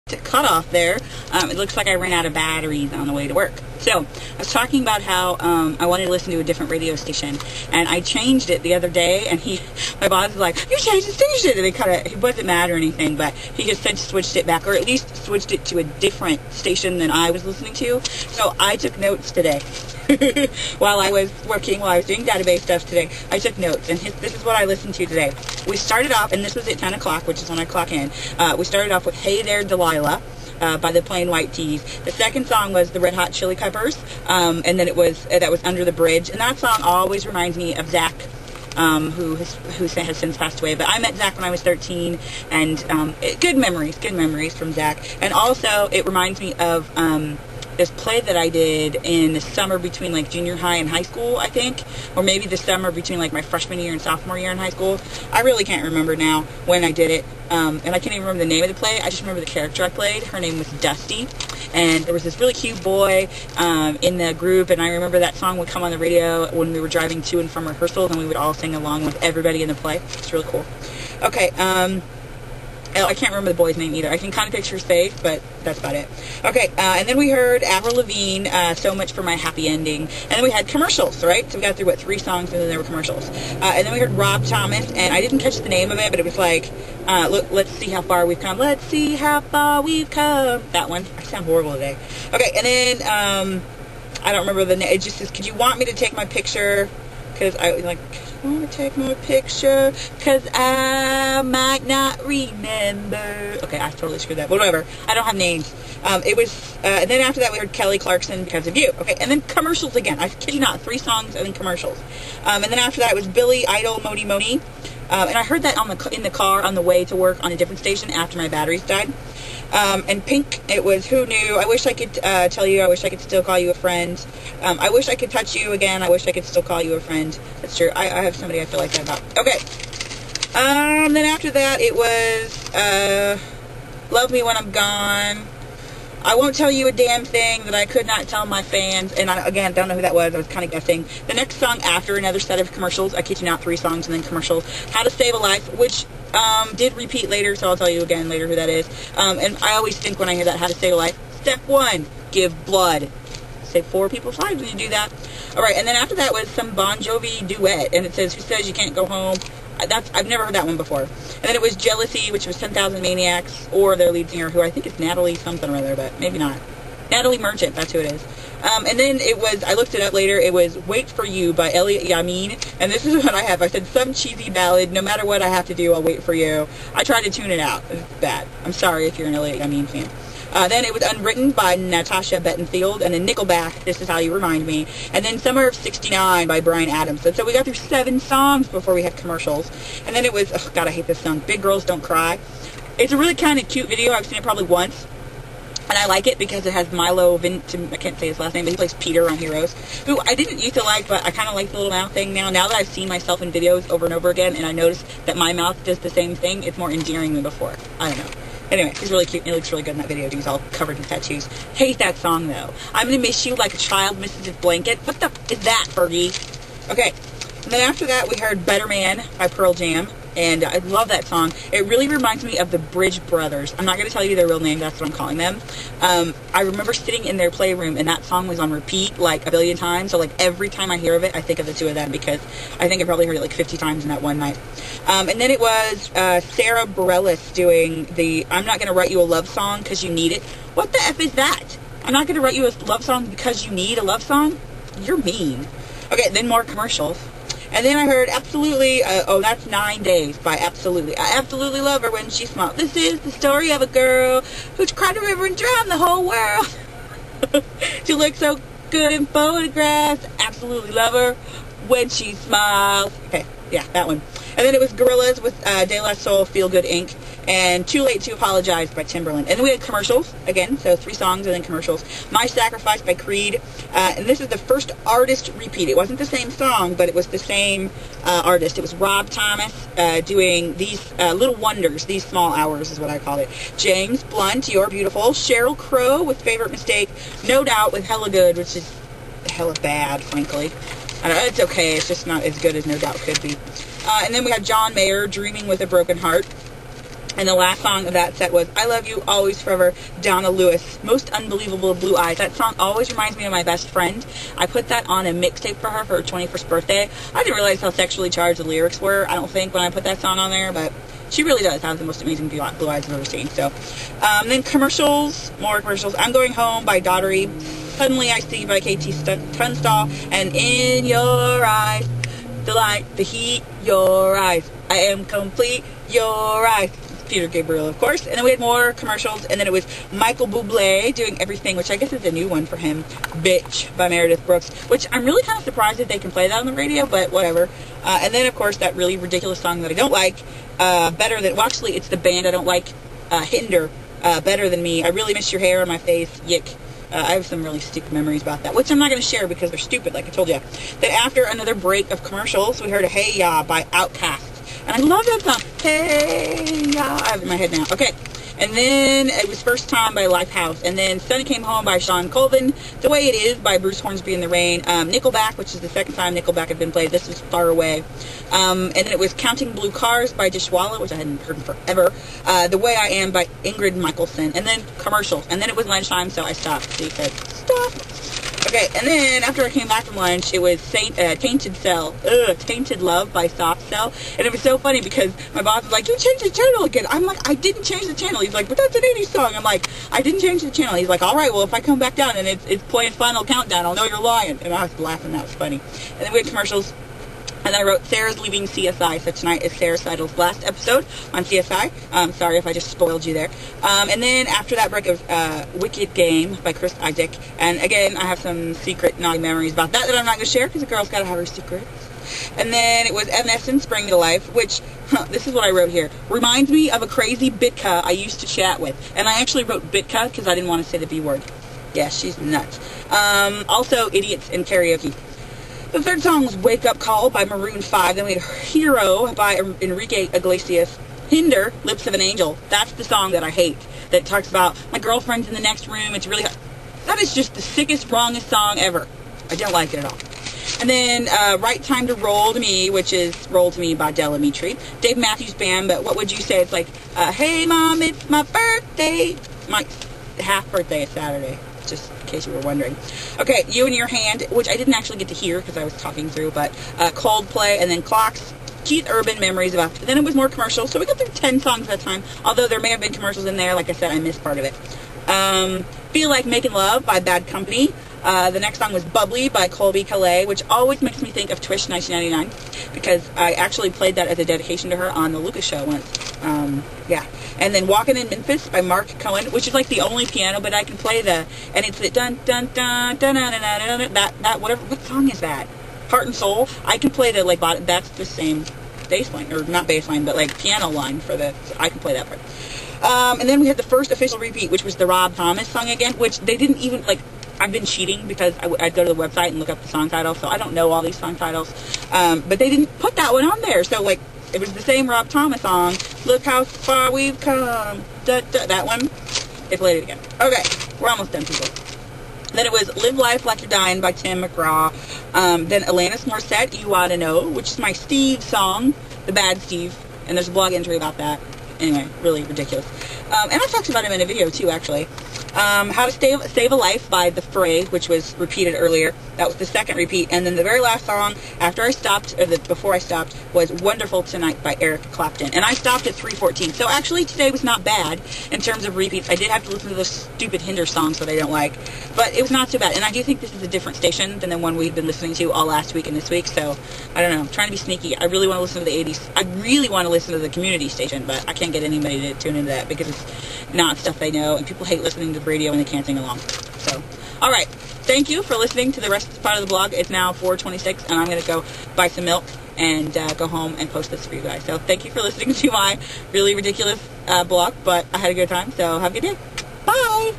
cut off there. It looks like I ran out of batteries on the way to work. So I was talking about how I wanted to listen to a different radio station, and I changed it the other day, and my boss was like, "You changed the station," and he wasn't mad or anything, but he just said switched it back, or at least switched it to a different station than I was listening to. So I took notes today. While I was doing database stuff today, I took notes, and this is what I listened to today. We started off, and this was at 10 o'clock, which is when I clock in. We started off with Hey There Delilah by the Plain White Tees. The second song was the Red Hot Chili Peppers, and then that was Under the Bridge. And that song always reminds me of Zach, who has since passed away. But I met Zach when I was 13, and good memories from Zach. And also, it reminds me of this play that I did in the summer between like junior high and high school, I think, or maybe the summer between like my freshman year and sophomore year in high school. I really can't remember now when I did it, and I can't even remember the name of the play. I just remember the character I played. Her name was Dusty, and there was this really cute boy in the group, and I remember that song would come on the radio when we were driving to and from rehearsals, and we would all sing along with everybody in the play. It's really cool. Okay, I can't remember the boy's name either. I can kind of picture his face, but that's about it. Okay, and then we heard Avril Lavigne, So Much for My Happy Ending. And then we had commercials, right? So we got through, 3 songs, and then there were commercials. And then we heard Rob Thomas, and I didn't catch the name of it, but it was like, look, let's see how far we've come. Let's see how far we've come. That one. I sound horrible today. Okay, and then, I don't remember the name. It just says, could you want me to take my picture? Because I want to take my picture because I might not remember. Okay, I totally screwed that. But whatever. I don't have names. It was, and then after that we heard Kelly Clarkson, Because of You. Okay, and then commercials again. I kid you not, 3 songs and then commercials. And then after that it was Billy Idol, Moni Moni. And I heard that in the car on the way to work on a different station after my batteries died. And Pink, it was Who Knew. I wish I could tell you. I wish I could still call you a friend. I wish I could touch you again. I wish I could still call you a friend. That's true. I have somebody I feel like that about. Okay. Then after that, it was Love Me When I'm Gone. I won't tell you a damn thing that I could not tell my fans. And I, again, don't know who that was. I was kind of guessing. The next song after another set of commercials, I kid you not, 3 songs and then commercials. How to Save a Life, which did repeat later, so I'll tell you again later who that is. And I always think when I hear that, How to Save a Life, step 1, give blood. Save 4 people's lives when you do that. All right, and then after that was some Bon Jovi duet, and it says, Who Says You Can't Go Home? I've never heard that one before. And then it was Jealousy, which was 10,000 Maniacs, or their lead singer, who I think is Natalie something or other, but maybe not. Natalie Merchant, that's who it is. And then it was, I looked it up later, it was Wait For You by Elliot Yamin. And this is what I have. I said, some cheesy ballad, no matter what I have to do, I'll wait for you. I tried to tune it out. It's bad. I'm sorry if you're an Elliot Yamin fan. Then it was Unwritten by Natasha Bettenfield, and then Nickelback, This Is How You Remind Me, and then Summer of '69 by Bryan Adams. And so we got through 7 songs before we had commercials. And then it was, oh God, I hate this song, Big Girls Don't Cry. It's a really kind of cute video. I've seen it probably once. And I like it because it has Milo I can't say his last name, but he plays Peter on Heroes, who I didn't used to like, but I kind of like the little mouth thing now. Now that I've seen myself in videos over and over again, and I notice that my mouth does the same thing, it's more endearing than before. I don't know. Anyway, he's really cute, and he looks really good in that video. He's all covered in tattoos. Hate that song, though. I'm gonna miss you like a child misses his blanket. What the is that, Fergie? Okay, and then after that, we heard Better Man by Pearl Jam, and I love that song. It really reminds me of the Bridge Brothers. I'm not gonna tell you their real name, that's what I'm calling them. I remember sitting in their playroom, and that song was on repeat like a billion times, so like every time I hear of it, I think of the 2 of them, because I think I probably heard it like 50 times in that one night. And then it was Sarah Bareilles doing the I'm Not Gonna Write You a Love Song Because You Need It. What the F is that? I'm not gonna write you a love song because you need a love song? You're mean. Okay, then more commercials. And then I heard Absolutely, that's 9 Days by Absolutely. I absolutely love her when she smiles. This is the story of a girl who cried a river and drowned the whole world. She looks so good in photographs. Absolutely love her when she smiles. Okay, yeah, that one. And then it was Gorillaz with De La Soul, Feel Good Inc., and Too Late to Apologize by Timberland. And then we had commercials, again, so 3 songs and then commercials. My Sacrifice by Creed, and this is the first artist repeat. It wasn't the same song, but it was the same artist. It was Rob Thomas doing these Little Wonders, These Small Hours is what I call it. James Blunt, You're Beautiful. Sheryl Crow with Favorite Mistake. No Doubt with Hella Good, which is hella bad, frankly. I don't know, it's okay, it's just not as good as No Doubt could be. And then we had John Mayer, Dreaming with a Broken Heart. And the last song of that set was I Love You Always Forever, Donna Lewis, Most Unbelievable Blue Eyes. That song always reminds me of my best friend. I put that on a mixtape for her 21st birthday. I didn't realize how sexually charged the lyrics were, I don't think, when I put that song on there, but she really does have the most amazing blue eyes I've ever seen. So, then commercials, more commercials. I'm Going Home by Daughtery, Suddenly I See by KT Tunstall, and In Your Eyes, the light, the heat, your eyes, I am complete, your eyes. Peter Gabriel, of course. And then we had more commercials, and then it was Michael Bublé doing Everything, which I guess is a new one for him, Bitch by Meredith Brooks, which I'm really kind of surprised that they can play that on the radio, but whatever. And then, of course, that really ridiculous song that I don't like, Better Than, well, actually, it's the band I don't like, Hinder, Better Than Me. I really miss your hair on my face, yick. I have some really stupid memories about that, which I'm not going to share because they're stupid, like I told you. Then after another break of commercials, we heard a Hey Ya by Outkast. And I love that song. Hey Ya. I have it in my head now. Okay. And then it was First Time by Lifehouse. And then Sunny Came Home by Sean Colvin. The Way It Is by Bruce Hornsby and the Rain. Nickelback, which is the second time Nickelback had been played. This was Far Away. And then it was Counting Blue Cars by Dishwalla, which I hadn't heard in forever. The Way I Am by Ingrid Michaelson. And then commercials. And then it was lunchtime, so I stopped. So you said, stop. Okay, and then after I came back from lunch, it was Tainted Love by Soft Cell. And it was so funny because my boss was like, you changed the channel again. I'm like, I didn't change the channel. He's like, but that's an 80s song. I'm like, I didn't change the channel. He's like, all right, well, if I come back down and it's playing Final Countdown, I'll know you're lying. And I was laughing. That was funny. And then we had commercials. And then I wrote Sarah's leaving CSI, so tonight is Sarah Seidel's last episode on CSI. Sorry if I just spoiled you there. And then after that break of Wicked Game by Chris Isaac. And again, I have some secret naughty memories about that I'm not going to share because a girl's got to have her secrets. And then it was Evanescence, Bring Me to Life, which, this is what I wrote here. Reminds me of a crazy Bitka I used to chat with. And I actually wrote Bitka because I didn't want to say the B word. Yeah, she's nuts. Also, Idiots in Karaoke. The third song was Wake Up Call by Maroon 5. Then we had Hero by Enrique Iglesias. Hinder, Lips of an Angel. That's the song that I hate. That talks about my girlfriend's in the next room. It's really hot. That is just the sickest, wrongest song ever. I don't like it at all. And then Right Time to Roll to Me, which is Roll to Me by Della Mitri. Dave Matthews Band, but what would you say? It's like, hey mom, it's my birthday. My half birthday is Saturday. Just in case you were wondering. Okay, You and Your Hand, which I didn't actually get to hear because I was talking through, but Coldplay, and then Clocks, Keith Urban, Memories of After. Then it was more commercials, so we got through 10 songs at that time, although there may have been commercials in there. Like I said, I missed part of it. Feel Like Making Love by Bad Company. The next song was Bubbly by Colby Calais, which always makes me think of Twish 1999 because I actually played that as a dedication to her on the Lucas Show once. Yeah. And then Walking in Memphis by Mark Cohen, which is like the only piano bit I can play. And it's the dun dun dun dun dun dun dun that whatever. What song is that? Heart and Soul. I can play the like that's the same bass line, or not bass line, but like piano line for the. I can play that part. And then we had the first official repeat, which was the Rob Thomas song again, which they didn't even like. I've been cheating because I'd go to the website and look up the song title, so I don't know all these song titles. But they didn't put that one on there, so like it was the same Rob Thomas song. Look how far we've come. Da, da, that one. They played it again. Okay, we're almost done, people. Then it was Live Life Like You're Dying by Tim McGraw. Then Alanis Morissette, You Oughta Know, which is my Steve song, The Bad Steve. And there's a blog entry about that. Anyway, really ridiculous. And I talked about him in a video too, actually. How to Save a Life by The Fray, which was repeated earlier. That was the second repeat. And then the very last song after I stopped, or before I stopped, was Wonderful Tonight by Eric Clapton. And I stopped at 3:14. So actually today was not bad in terms of repeats. I did have to listen to those stupid Hinder songs that I don't like. But it was not too bad. And I do think this is a different station than the one we've been listening to all last week and this week. So, I don't know. I'm trying to be sneaky. I really want to listen to the 80s. I really want to listen to the community station, but I can't get anybody to tune into that because it's not stuff they know. And people hate listening to the radio when they can't sing along. So, alright. Thank you for listening to the rest of this part of the blog. It's now 4:26, and I'm going to go buy some milk and go home and post this for you guys. So thank you for listening to my really ridiculous blog, but I had a good time, so have a good day. Bye!